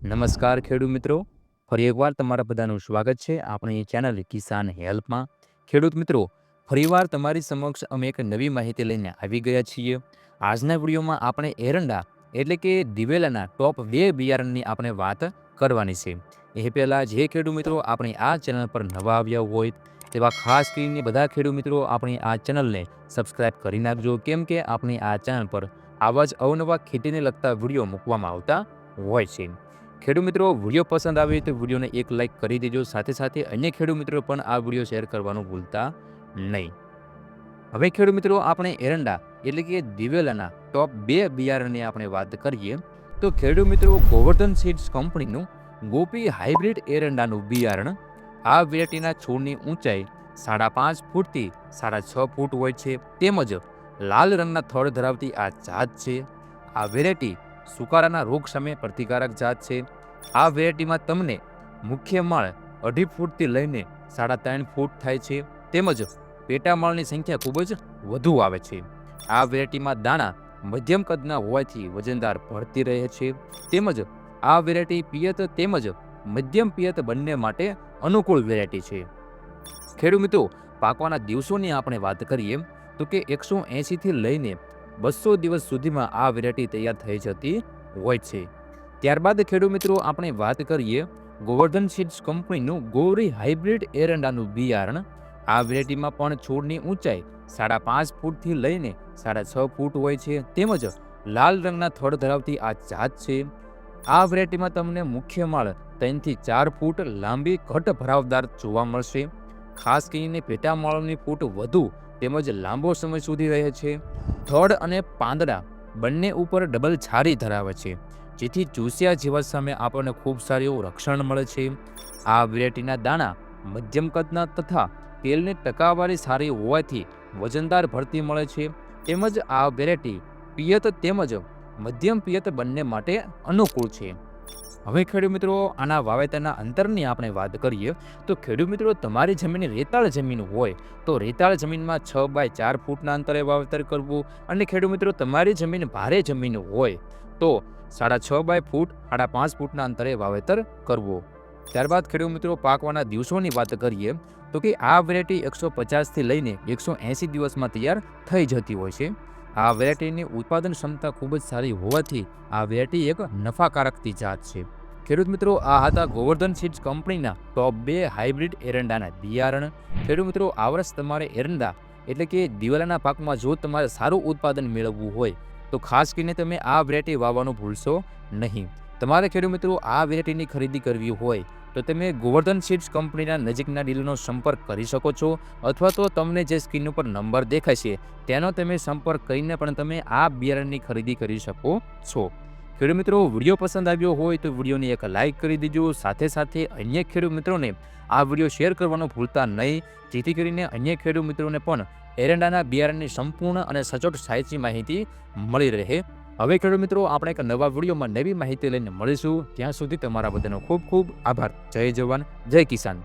નમસ્કાર ખેડૂત મિત્રો, ફરી એકવાર તમારા બધાનું સ્વાગત છે આપણી ચેનલ કિસાન હેલ્પમાં. ખેડૂત મિત્રો, ફરીવાર તમારી સમક્ષ અમે એક નવી માહિતી લઈને આવી ગયા છીએ. આજના વિડીયોમાં આપણે એરંડા એટલે કે દિવેલાના ટોપ 2 બિયારણની આપણે વાત કરવાની છે. એ પહેલાં જે ખેડૂત મિત્રો આપણી આ ચેનલ પર નવા આવ્યા હોય તેવા ખાસ કરીને બધા ખેડૂત મિત્રો આપણી આ ચેનલને સબસ્ક્રાઈબ કરી નાખજો, કેમ કે આપણી આ ચેનલ પર આવા જ અવનવા ખેતીને લગતા વિડીયો મૂકવામાં આવતા હોય છે. ખેડૂત મિત્રો, વિડીયો પસંદ આવે તો વિડીયોને એક લાઇક કરી દેજો, સાથે સાથે અન્ય ખેડૂત મિત્રો પણ આ વિડીયો શેર કરવાનું ભૂલતા નહીં. હવે ખેડૂત મિત્રો, આપણે એરંડા એટલે કે દિવેલાના ટોપ 2 બિયારણની આપણે વાત કરીએ તો ખેડૂત મિત્રો, ગોવર્ધન સીડ્સ કંપનીનું ગોપી હાઇબ્રિડ એરંડાનું બિયારણ. આ વેરાયટીના છોડની ઊંચાઈ 5.5 ફૂટથી 6.5 ફૂટ હોય છે, તેમજ લાલ રંગના થડ ધરાવતી આ જાત છે. આ વેરાયટી સુકારાના રોગ સામે પ્રતિકારક જાત છે. આ વેરાયટીમાં તમને મુખ્ય માળ 2.5 ફૂટથી લઈને 3.5 ફૂટ થાય છે, તેમજ પેટા માળની સંખ્યા ખૂબ જ વધુ આવે છે. આ વેરાયટીમાં દાણા મધ્યમ કદના હોવાથી વજનદાર ભરતી રહે છે, તેમજ આ વેરાયટી પિયત તેમજ મધ્યમ પિયત બંને માટે અનુકૂળ વેરાયટી છે. ખેડૂત મિત્રો, પાકવાના દિવસોની આપણે વાત કરીએ તો કે 180થી લઈને 200 દિવસ સુધીમાં આ વેરાયટી તૈયાર થઈ જતી હોય છે. ત્યારબાદ ખેડૂત મિત્રો, આપણે વાત કરીએ ગોવર્ધન સીડ્સ કંપનીનું ગૌરી હાઇબ્રિડ એરંડાનું બિયારણ. આ વેરાયટીમાં પણ છોડની ઊંચાઈ 5.5 ફૂટથી લઈને 6.5 ફૂટ હોય છે, તેમજ લાલ રંગના થડ ધરાવતી આ જાત છે. આ વેરાયટીમાં તમને મુખ્ય માળ 3 થી 4 ફૂટ લાંબી ઘટ ભરાવદાર જોવા મળશે. ખાસ કરીને પેટા માળની ફૂટ વધુ તેમજ લાંબો સમય સુધી રહે છે. થડ અને પાંદડા બંને ઉપર ડબલ છારી ધરાવે છે, જેથી ચૂસિયા જીવાત સામે આપણને ખૂબ સારું એવું રક્ષણ મળે છે. આ વેરાયટીના દાણા મધ્યમ કદના તથા તેલની ટકાવારી સારી હોવાથી વજનદાર ભરતી મળે છે, તેમજ આ વેરાયટી પિયત તેમજ મધ્યમ પિયત બંને માટે અનુકૂળ છે. હવે ખેડૂત મિત્રો, આના વાવેતરના અંતરની આપણે વાત કરીએ તો ખેડૂત મિત્રો, તમારી જમીન રેતાળ જમીન હોય તો રેતાળ જમીનમાં 6x4 ફૂટના અંતરે વાવેતર કરવું, અને ખેડૂત મિત્રો તમારી જમીન ભારે જમીન હોય તો 6.5 ફૂટ 5.5 ફૂટના અંતરે વાવેતર કરવું. ત્યારબાદ ખેડૂત મિત્રો, પાકવાના દિવસોની વાત કરીએ તો કે આ વેરાયટી 150થી લઈને 180 દિવસમાં તૈયાર થઈ જતી હોય છે. આ વેરાયટીની ઉત્પાદન ક્ષમતા ખૂબ જ સારી હોવાથી આ વેરાયટી એક નફાકારકતી જાત છે. ખેડૂત મિત્રો, આ હતા ગોવર્ધન સીડ્સ કંપનીના ટોપ 2 હાઇબ્રિડ એરંડાના બિયારણ. ખેડૂત મિત્રો, આ વર્ષ તમારે એરંડા એટલે કે દિવેલાના પાકમાં જો તમારે સારું ઉત્પાદન મેળવવું હોય તો ખાસ કરીને તમે આ વેરાયટી વાવવાનું ભૂલશો નહીં. તમારે ખેડૂત મિત્રો આ વેરાયટીની ખરીદી કરવી હોય તો તમે ગોવર્ધન સીડ્સ કંપનીના નજીકના ડીલરનો સંપર્ક કરી શકો છો, અથવા તો તમને જે સ્ક્રીન ઉપર નંબર દેખાય છે તેનો તમે સંપર્ક કરીને પણ તમે આ બિયારણની ખરીદી કરી શકો છો. ખેડૂત મિત્રો, વિડીયો પસંદ આવ્યો હોય તો વિડીયોને એક લાઇક કરી દેજો, સાથે સાથે અન્ય ખેડૂત મિત્રોને આ વિડીયો શેર કરવાનું ભૂલતા નહીં, જેથી કરીને અન્ય ખેડૂત મિત્રોને પણ એરંડાના બિયારણની સંપૂર્ણ અને સચોટ સાચી માહિતી મળી રહે. હવે ખેડૂત મિત્રો, આપણે એક નવા વિડીયોમાં નવી માહિતી લઈને મળીશું. ત્યાં સુધી તમારા બધાનો ખૂબ ખૂબ આભાર. જય જવાન, જય કિસાન.